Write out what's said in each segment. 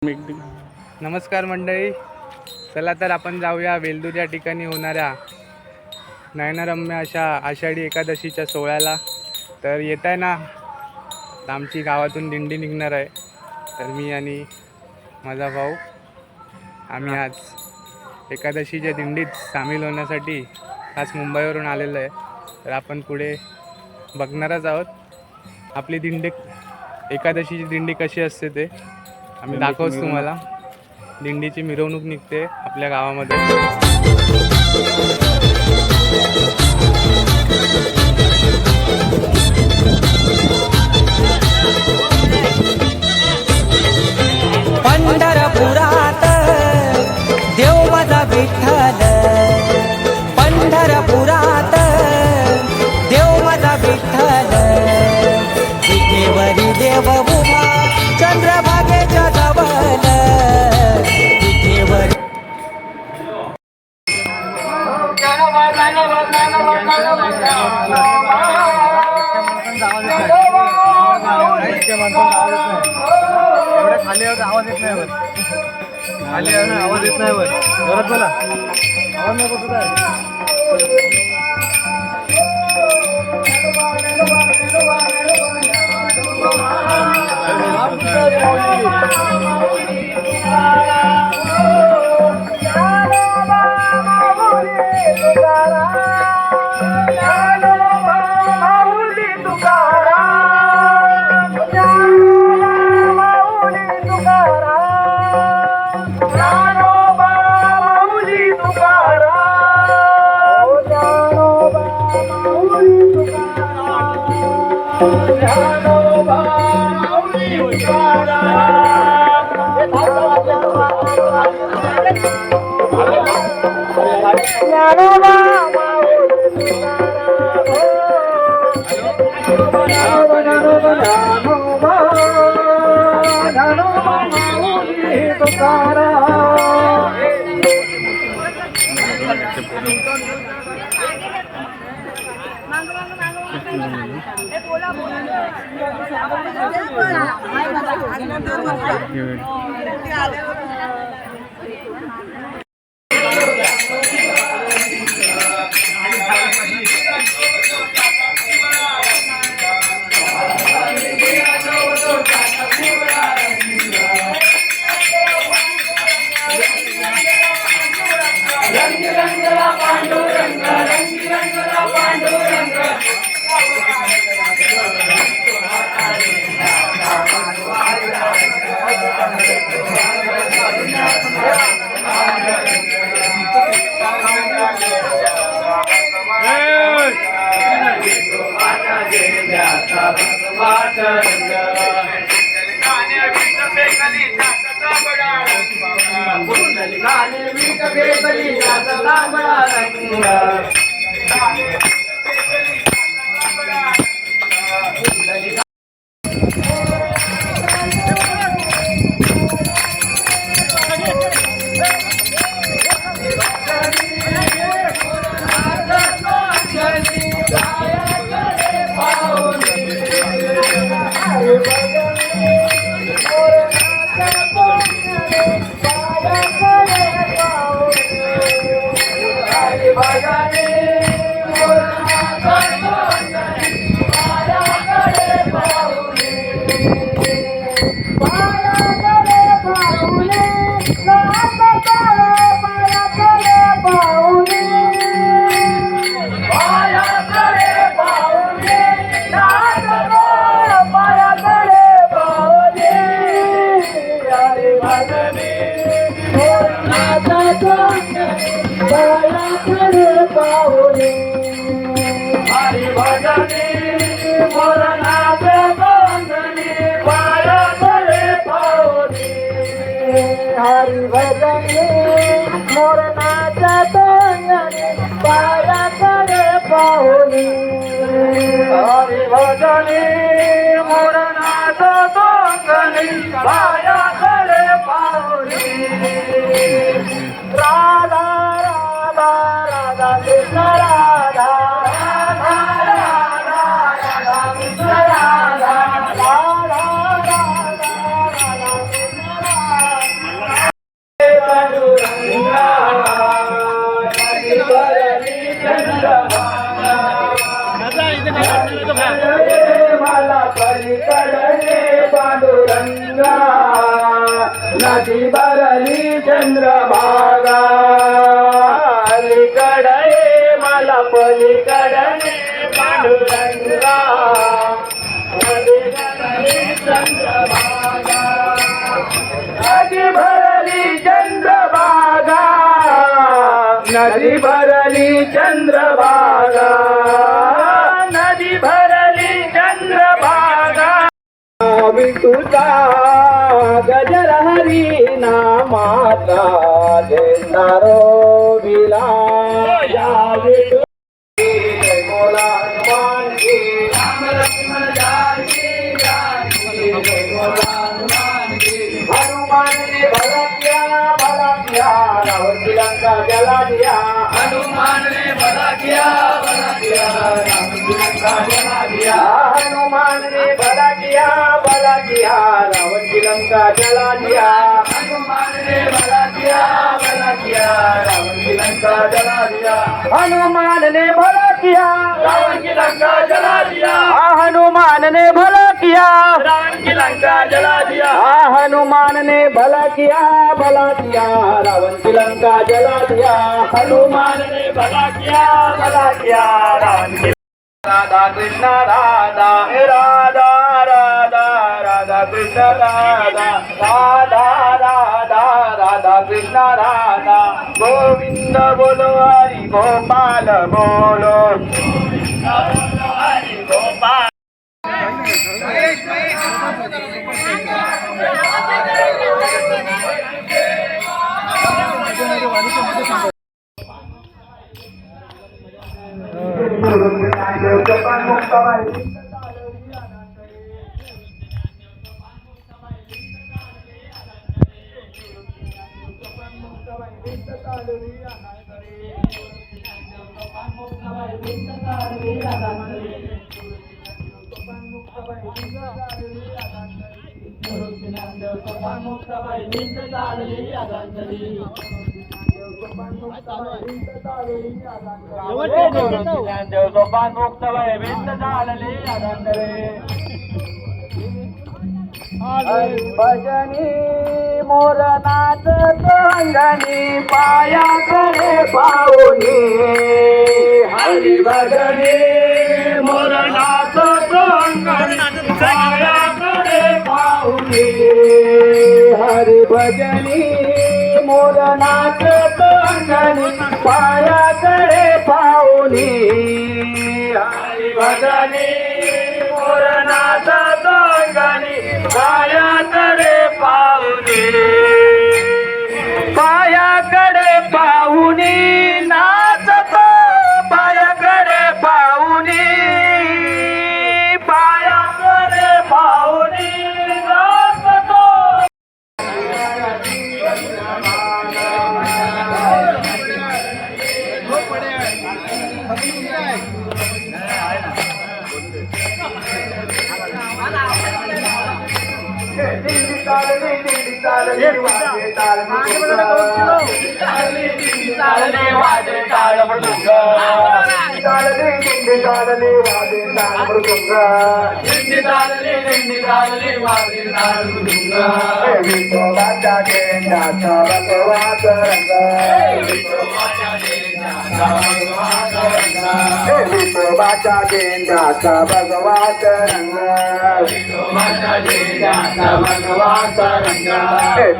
नमस्कार मंडळी, चला तर आपण जाऊया वेल्दूर या ठिकाणी होणाऱ्या नयनरम्य अशा आषाढी एकादशीच्या सोहळ्याला. तर येत आहे ना, आमची गावातून दिंडी निघणार आहे. तर मी आणि माझा भाऊ आम्ही आज एकादशीच्या दिंडीत सामील होण्यासाठी आज मुंबईवरून आलेलो आहे. तर आपण पुढे बघणारच आहोत आपली दिंडी, एकादशीची दिंडी कशी असते ते आम्ही दाखवतो तुम्हाला. दिंडीची मिरवणूक निघते आपल्या गावामध्ये. पंढरपुरात देव माझा विठ्ठल, पंढरपुरात देव माझा विठ्ठल, विठेवरी देव उभा चंद्रभागेच्या जवळ, विठेवरी खाली आवाज येत नाही, खाली आवाज येत नाही, जोरात बोला, आवाज नाही बसत आहे. हरि भजनी मोरनाचा तंगणी पायाकडे पाहुनी, हरि भजनी मोरनाचा तंगणी पायाकडे पाहुनी. राधा राधा राधा कृष्ण राधा, राधा राधा राधा कृष्ण राधा, राधा राधा राधा कृष्ण राधा. नदी भरली चंद्रभागा अलीकडे मला पलीकडे पांडुरंगा नदी भरली चंद्रभागा नदी भरली चंद्रभागा नदी भरली चंद्रभागा नदी भरली चंद्रभागा विठूचा गजर हरी नामाचा देणारो विला या विठू बोला हनुमान की राम लक्ष्मण जानकी जानकी बोला हनुमान की हनुमान ने भला किया रावण की लंका जला दिया हनुमान ने भला किया रावण की लंका जला दिया हनुमान ने भला किया रावण की लंका जला दिया हनुमान ने भला किया रावण की लंका जला दिया हनुमान ने भला किया रावण की लंका जला दिया हनुमान ने भला किया रावण की लंका जला दिया हनुमान ने भला किया रावण की लंका जला दिया हनुमान ने भला किया रावण की राधा कृष्ण राधा राधा राधा राधा कृष्ण राधा राधा राधा राधा कृष्ण राधा गोविंद बोलो हरि गोपाल बोलो गोविंद बोलो हरि गोपाल भजनी मोर नाच अंगणी पायाकडे पाहुनी हरी भजनी मोर नाच अंगणी पायाकडे पाहुनी हरी भजनी मोर नाच अंगणी पायाकडे पाहुनी हरी भजनी मोर नाच अंगणी पायाकडे पाहुनी पायाकडे पाहुनी नाचत पायाकडे पाहुनी पायाकडे पाहुनी नाचत भगवात रंग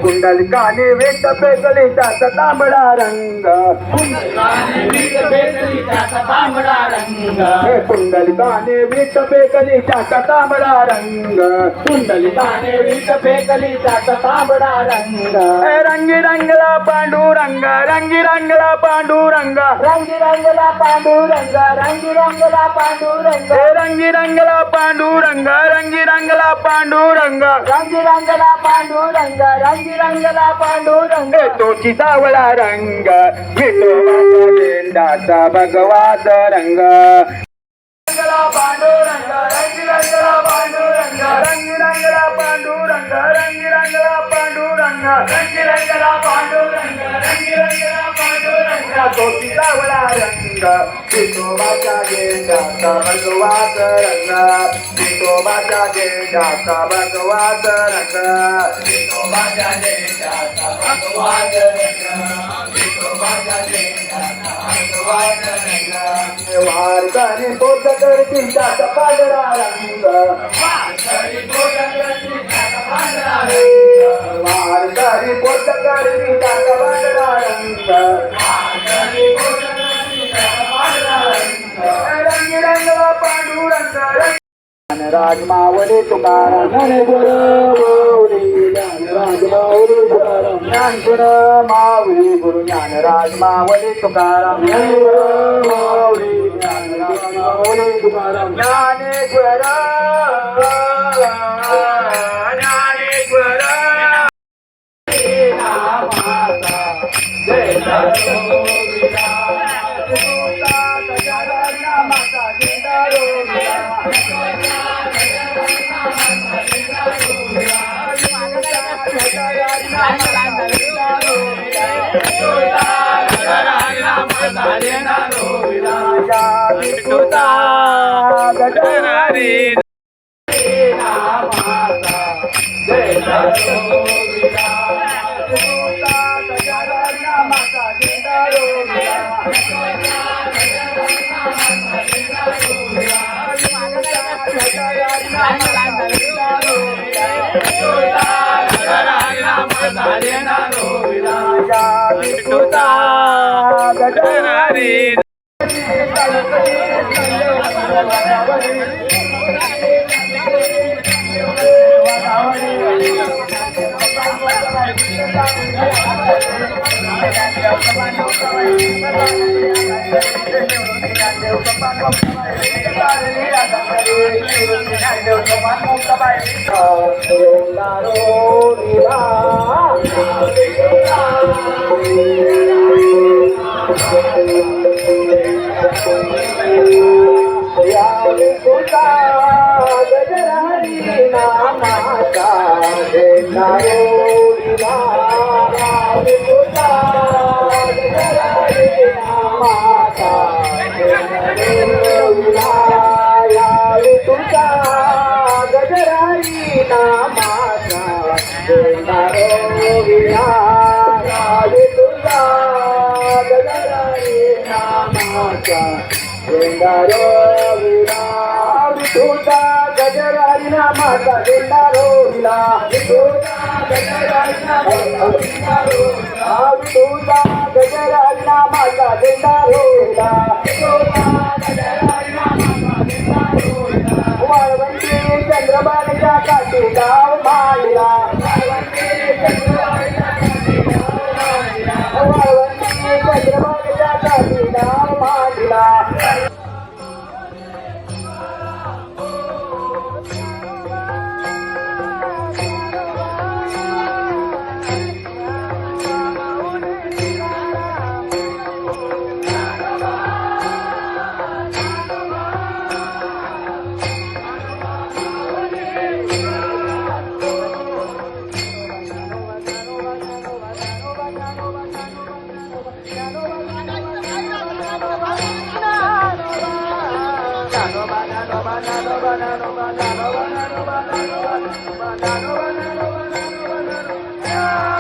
कुंडलिकाने वेट पेकली त्याचा तांबडा रंग कुंडलिकाने वेट पेकली त्याचा तांबडा रंग कुंडलिकाने वेट पेकली त्याचा तांबडा रंग कुंडलिकाने वेट पेकली त्याचा तांबडा रंग रंगी रंगला पांडुरंग रंगी रंगला पांडुरंग रंगी रंगला पांडुरंग रंगी रंगला पांडुरंग रंगी रंगला पांडुरंग रंगी रंगला पांडुरंग रंगी रंगला पांडुरंग रंगी रंगला पांडुरंग तोची सावळा रंग गेंडाचा भगवात रंग पांडुरंग रंगी रंगला पांडुरंग रंगी रंगला पांडुरंग रंगी रंगला पांडुरंग रंगी रंगला पांडुरंग रंगी रंगला पांडुरंग तोची सावळा रंग विठोबाच्या गेंड्याचा भगवाच रंग विठोबाच्या गेंड्याचा भगवाच रंग विठोबाच्या गेंड्याचा भगवाच रंग विठोबाच्या गेंड्याचा भगवाच रंग वारकरी पोट करतील त्याचा पांढरा रंग वारकरी पोट करतील त्याचा पांढरा रंग वारकरी पोट करतील त्याचा पांढरा रंग वारकरी पोट करतील त्याचा पांढरा रंग रंग रंगला पांडुरंग रंग ज्ञानराज मावळे तुकाराम ज्ञानराज मावळे तुकाराम ज्ञानगुण मावळे गुरु ज्ञानराज मावळे तुकाराम मावळे ज्ञानराज मावळे तुकाराम ज्ञानेश्वर ज्ञानेश्वर जय गजरारी नामाचा गेंडारो विला गजरारी नामाचा गेंडारो विला वाळवंटी चंद्रबाणीच्या काठी गाव माळीला वाळवंटी चंद्रबाणीच्या काठी गाव माळीला Yeah.